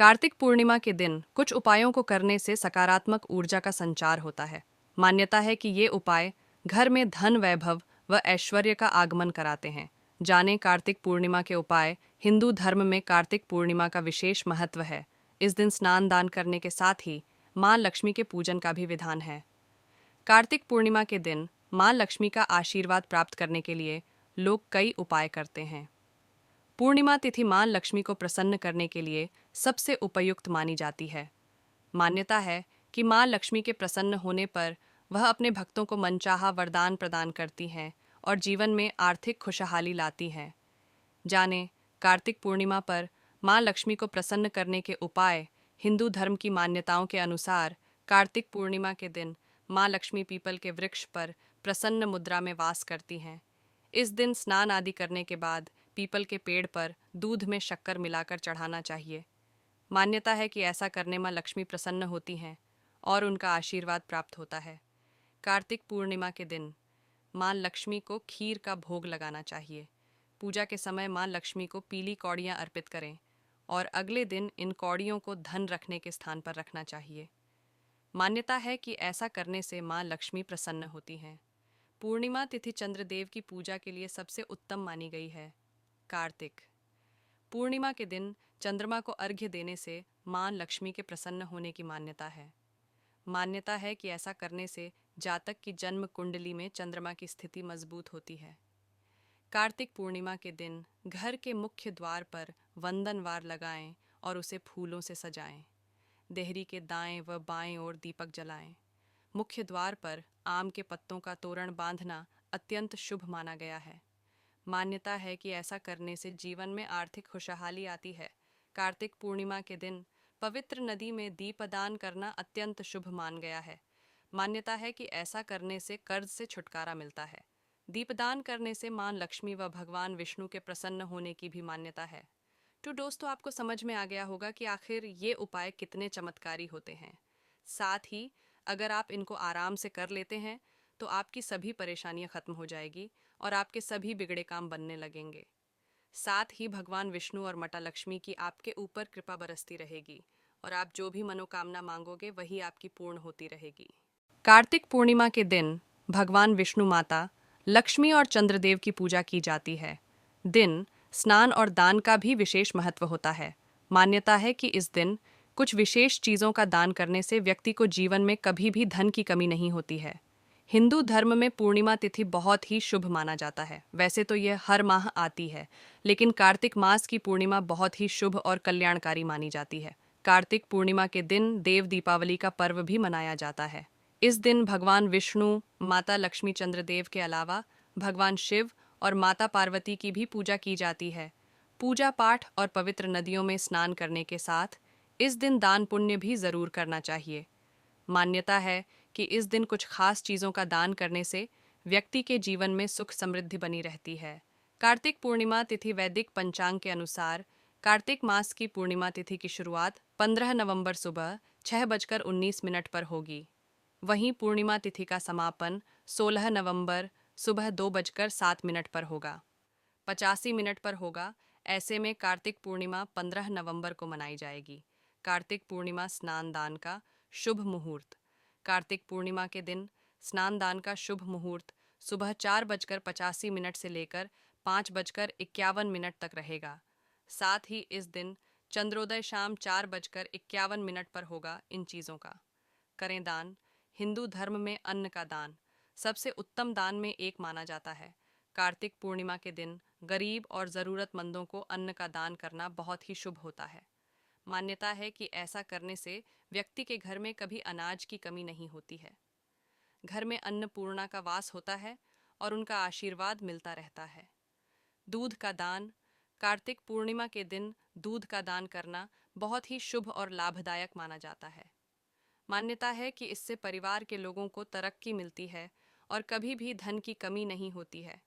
कार्तिक पूर्णिमा के दिन कुछ उपायों को करने से सकारात्मक ऊर्जा का संचार होता है। मान्यता है कि ये उपाय घर में धन वैभव व ऐश्वर्य का आगमन कराते हैं। जाने कार्तिक पूर्णिमा के उपाय। हिंदू धर्म में कार्तिक पूर्णिमा का विशेष महत्व है। इस दिन स्नान दान करने के साथ ही माँ लक्ष्मी के पूजन का भी विधान है। कार्तिक पूर्णिमा के दिन माँ लक्ष्मी का आशीर्वाद प्राप्त करने के लिए लोग कई उपाय करते हैं। पूर्णिमा तिथि मां लक्ष्मी को प्रसन्न करने के लिए सबसे उपयुक्त मानी जाती है। मान्यता है कि मां लक्ष्मी के प्रसन्न होने पर वह अपने भक्तों को मनचाहा वरदान प्रदान करती हैं और जीवन में आर्थिक खुशहाली लाती हैं। जाने कार्तिक पूर्णिमा पर मां लक्ष्मी को प्रसन्न करने के उपाय। हिंदू धर्म की मान्यताओं के अनुसार कार्तिक पूर्णिमा के दिन मां लक्ष्मी पीपल के वृक्ष पर प्रसन्न मुद्रा में वास करती हैं। इस दिन स्नान आदि करने के बाद पीपल के पेड़ पर दूध में शक्कर मिलाकर चढ़ाना चाहिए। मान्यता है कि ऐसा करने मां लक्ष्मी प्रसन्न होती हैं और उनका आशीर्वाद प्राप्त होता है। कार्तिक पूर्णिमा के दिन मां लक्ष्मी को खीर का भोग लगाना चाहिए। पूजा के समय मां लक्ष्मी को पीली कौड़ियाँ अर्पित करें और अगले दिन इन कौड़ियों को धन रखने के स्थान पर रखना चाहिए। मान्यता है कि ऐसा करने से मां लक्ष्मी प्रसन्न होती हैं। पूर्णिमा तिथि चंद्रदेव की पूजा के लिए सबसे उत्तम मानी गई है। कार्तिक पूर्णिमा के दिन चंद्रमा को अर्घ्य देने से मां लक्ष्मी के प्रसन्न होने की मान्यता है। मान्यता है कि ऐसा करने से जातक की जन्म कुंडली में चंद्रमा की स्थिति मजबूत होती है। कार्तिक पूर्णिमा के दिन घर के मुख्य द्वार पर वंदनवार लगाएं और उसे फूलों से सजाएं। देहरी के दाएं व बाएं ओर दीपक जलाएं। मुख्य द्वार पर आम के पत्तों का तोरण बांधना अत्यंत शुभ माना गया है। मान्यता है कि ऐसा करने से जीवन में आर्थिक खुशहाली आती है। कार्तिक पूर्णिमा के दिन पवित्र नदी में दीपदान करना अत्यंत शुभ मान गया है। मान्यता है कि ऐसा करने से कर्ज से छुटकारा मिलता है। दीपदान करने से मां लक्ष्मी व भगवान विष्णु के प्रसन्न होने की भी मान्यता है। तो दोस्तों, आपको समझ में आ गया होगा कि आखिर ये उपाय कितने चमत्कारी होते हैं। साथ ही अगर आप इनको आराम से कर लेते हैं तो आपकी सभी परेशानियां खत्म हो जाएगी और आपके सभी बिगड़े काम बनने लगेंगे। साथ ही भगवान विष्णु और माता लक्ष्मी की आपके ऊपर कृपा बरसती रहेगी और आप जो भी मनोकामना मांगोगे वही आपकी पूर्ण होती रहेगी। कार्तिक पूर्णिमा के दिन भगवान विष्णु, माता लक्ष्मी और चंद्रदेव की पूजा की जाती है। दिन स्नान और दान का भी विशेष महत्व होता है। मान्यता है कि इस दिन कुछ विशेष चीज़ों का दान करने से व्यक्ति को जीवन में कभी भी धन की कमी नहीं होती है। हिंदू धर्म में पूर्णिमा तिथि बहुत ही शुभ माना जाता है। वैसे तो यह हर माह आती है, लेकिन कार्तिक मास की पूर्णिमा बहुत ही शुभ और कल्याणकारी मानी जाती है। कार्तिक पूर्णिमा के दिन देव दीपावली का पर्व भी मनाया जाता है। इस दिन भगवान विष्णु, माता लक्ष्मी चंद्रदेव के अलावा भगवान शिव और माता पार्वती की भी पूजा की जाती है। पूजा पाठ और पवित्र नदियों में स्नान करने के साथ इस दिन दान पुण्य भी जरूर करना चाहिए। मान्यता है कि इस दिन कुछ खास चीज़ों का दान करने से व्यक्ति के जीवन में सुख समृद्धि बनी रहती है। कार्तिक पूर्णिमा तिथि वैदिक पंचांग के अनुसार कार्तिक मास की पूर्णिमा तिथि की शुरुआत 15 नवंबर सुबह 6:19 पर होगी। वहीं पूर्णिमा तिथि का समापन 16 नवंबर सुबह 2:07 पर होगा। 85 पर होगा। ऐसे में कार्तिक पूर्णिमा 15 नवंबर को मनाई जाएगी। कार्तिक पूर्णिमा स्नान दान का शुभ मुहूर्त। कार्तिक पूर्णिमा के दिन स्नान दान का शुभ मुहूर्त सुबह 4:85 से लेकर 5:51 तक रहेगा। साथ ही इस दिन चंद्रोदय शाम 4:51 पर होगा। इन चीज़ों का करें दान। हिंदू धर्म में अन्न का दान सबसे उत्तम दान में एक माना जाता है। कार्तिक पूर्णिमा के दिन गरीब और ज़रूरतमंदों को अन्न का दान करना बहुत ही शुभ होता है। मान्यता है कि ऐसा करने से व्यक्ति के घर में कभी अनाज की कमी नहीं होती है। घर में अन्नपूर्णा का वास होता है और उनका आशीर्वाद मिलता रहता है। दूध का दान। कार्तिक पूर्णिमा के दिन दूध का दान करना बहुत ही शुभ और लाभदायक माना जाता है। मान्यता है कि इससे परिवार के लोगों को तरक्की मिलती है और कभी भी धन की कमी नहीं होती है।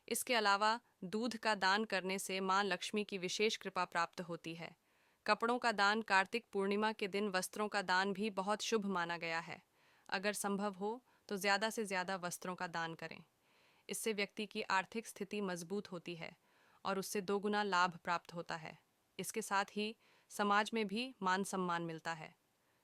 इसके अलावा दूध का दान करने से मां लक्ष्मी की विशेष कृपा प्राप्त होती है। कपड़ों का दान। कार्तिक पूर्णिमा के दिन वस्त्रों का दान भी बहुत शुभ माना गया है। अगर संभव हो तो ज़्यादा से ज़्यादा वस्त्रों का दान करें। इससे व्यक्ति की आर्थिक स्थिति मजबूत होती है और उससे दोगुना लाभ प्राप्त होता है। इसके साथ ही समाज में भी मान सम्मान मिलता है।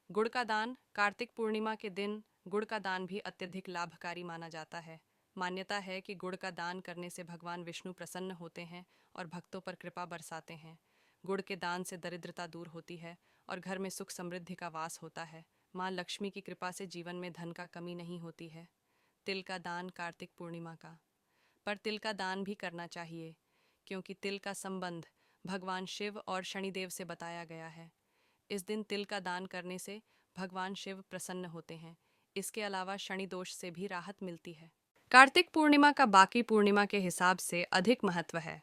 गुड़ का दान। कार्तिक पूर्णिमा के दिन गुड़ का दान भी अत्यधिक लाभकारी माना जाता है। मान्यता है कि गुड़ का दान करने से भगवान विष्णु प्रसन्न होते हैं और भक्तों पर कृपा बरसाते हैं। गुड़ के दान से दरिद्रता दूर होती है और घर में सुख समृद्धि का वास होता है। माँ लक्ष्मी की कृपा से जीवन में धन का कमी नहीं होती है। तिल का दान कार्तिक पूर्णिमा का। पर तिल का दान भी करना चाहिए, क्योंकि तिल का संबंध भगवान शिव और शनिदेव से बताया गया है। इस दिन तिल का दान करने से भगवान शिव प्रसन्न होते हैं। इसके अलावा शनि दोष से भी राहत मिलती है। कार्तिक पूर्णिमा का बाकी पूर्णिमा के हिसाब से अधिक महत्व है।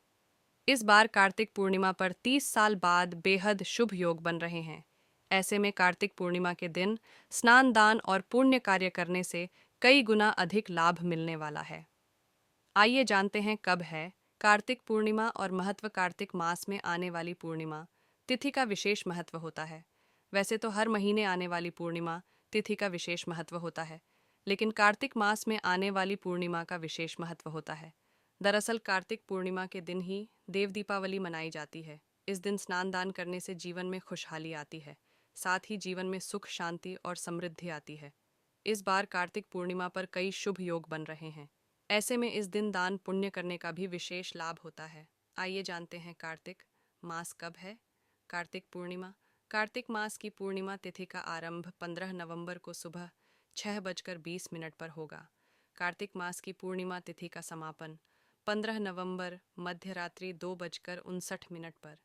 इस बार कार्तिक पूर्णिमा पर 30 साल बाद बेहद शुभ योग बन रहे हैं। ऐसे में कार्तिक पूर्णिमा के दिन स्नान, दान और पुण्य कार्य करने से कई गुना अधिक लाभ मिलने वाला है। आइए जानते हैं कब है कार्तिक पूर्णिमा और महत्व। कार्तिक मास में आने वाली पूर्णिमा तिथि का विशेष महत्व होता है। वैसे तो हर महीने आने वाली पूर्णिमा तिथि का विशेष महत्व होता है, लेकिन कार्तिक मास में आने वाली पूर्णिमा का विशेष महत्व होता है। दरअसल कार्तिक पूर्णिमा के दिन ही देव दीपावली मनाई जाती है। इस दिन स्नान दान करने से जीवन में खुशहाली आती है, साथ ही जीवन में सुख, शांति और समृद्धि आती है। इस बार कार्तिक पूर्णिमा पर कई शुभ योग बन रहे हैं। ऐसे में इस दिन दान पुण्य करने का भी विशेष लाभ होता है। आइए जानते हैं कार्तिक मास कब है। कार्तिक पूर्णिमा। कार्तिक मास की पूर्णिमा तिथि का आरंभ 15 नवंबर को सुबह 6:20 पर होगा। कार्तिक मास की पूर्णिमा तिथि का समापन 15 नवंबर मध्य रात्रि 2:59 पर।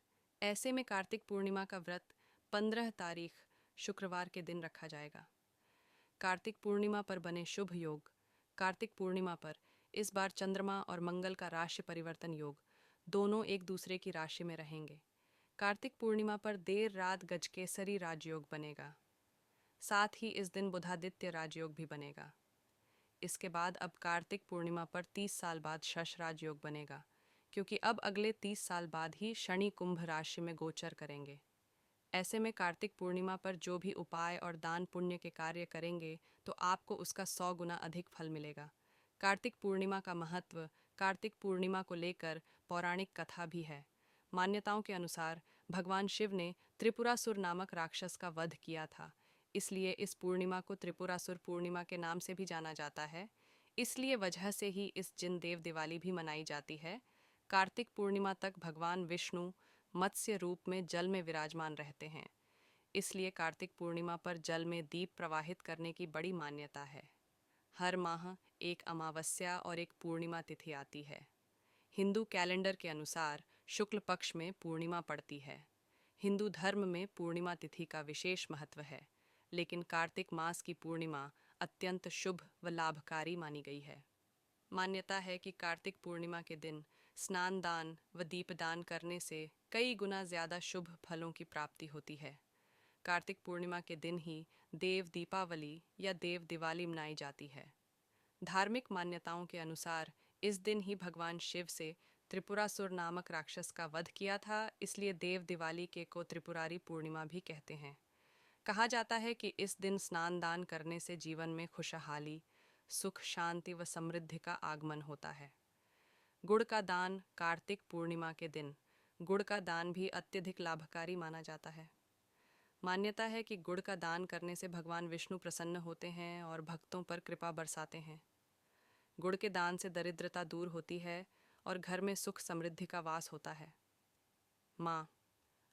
ऐसे में कार्तिक पूर्णिमा का व्रत 15 तारीख शुक्रवार के दिन रखा जाएगा। कार्तिक पूर्णिमा पर बने शुभ योग। कार्तिक पूर्णिमा पर इस बार चंद्रमा और मंगल का राशि परिवर्तन योग दोनों एक दूसरे की राशि में रहेंगे। कार्तिक पूर्णिमा पर देर रात गजकेसरी राजयोग बनेगा। साथ ही इस दिन बुधादित्य राजयोग भी बनेगा। इसके बाद अब कार्तिक पूर्णिमा पर 30 साल बाद शश राजयोग बनेगा, क्योंकि अब अगले 30 साल बाद ही शनि कुंभ राशि में गोचर करेंगे। ऐसे में कार्तिक पूर्णिमा पर जो भी उपाय और दान पुण्य के कार्य करेंगे तो आपको उसका 100 गुना अधिक फल मिलेगा। कार्तिक पूर्णिमा का महत्व। कार्तिक पूर्णिमा को लेकर पौराणिक कथा भी है। मान्यताओं के अनुसार भगवान शिव ने त्रिपुरासुर नामक राक्षस का वध किया था, इसलिए इस पूर्णिमा को त्रिपुरासुर पूर्णिमा के नाम से भी जाना जाता है। इसलिए वजह से ही इस दिन देव दिवाली भी मनाई जाती है। कार्तिक पूर्णिमा तक भगवान विष्णु मत्स्य रूप में जल में विराजमान रहते हैं, इसलिए कार्तिक पूर्णिमा पर जल में दीप प्रवाहित करने की बड़ी मान्यता है। हर माह एक अमावस्या और एक पूर्णिमा तिथि आती है। हिंदू कैलेंडर के अनुसार शुक्ल पक्ष में पूर्णिमा पड़ती है। हिंदू धर्म में पूर्णिमा तिथि का विशेष महत्व है, लेकिन कार्तिक मास की पूर्णिमा अत्यंत शुभ व लाभकारी मानी गई है। मान्यता है कि कार्तिक पूर्णिमा के दिन स्नान दान व दीपदान करने से कई गुना ज्यादा शुभ फलों की प्राप्ति होती है। कार्तिक पूर्णिमा के दिन ही देव दीपावली या देव दिवाली मनाई जाती है। धार्मिक मान्यताओं के अनुसार इस दिन ही भगवान शिव से त्रिपुरासुर नामक राक्षस का वध किया था, इसलिए देव दिवाली के को त्रिपुरारी पूर्णिमा भी कहते हैं। कहा जाता है कि इस दिन स्नान दान करने से जीवन में खुशहाली, सुख, शांति व समृद्धि का आगमन होता है। गुड़ का दान। कार्तिक पूर्णिमा के दिन गुड़ का दान भी अत्यधिक लाभकारी माना जाता है। मान्यता है कि गुड़ का दान करने से भगवान विष्णु प्रसन्न होते हैं और भक्तों पर कृपा बरसाते हैं। गुड़ के दान से दरिद्रता दूर होती है और घर में सुख समृद्धि का वास होता है। माँ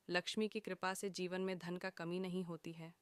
लक्ष्मी की कृपा से जीवन में धन का कमी नहीं होती है।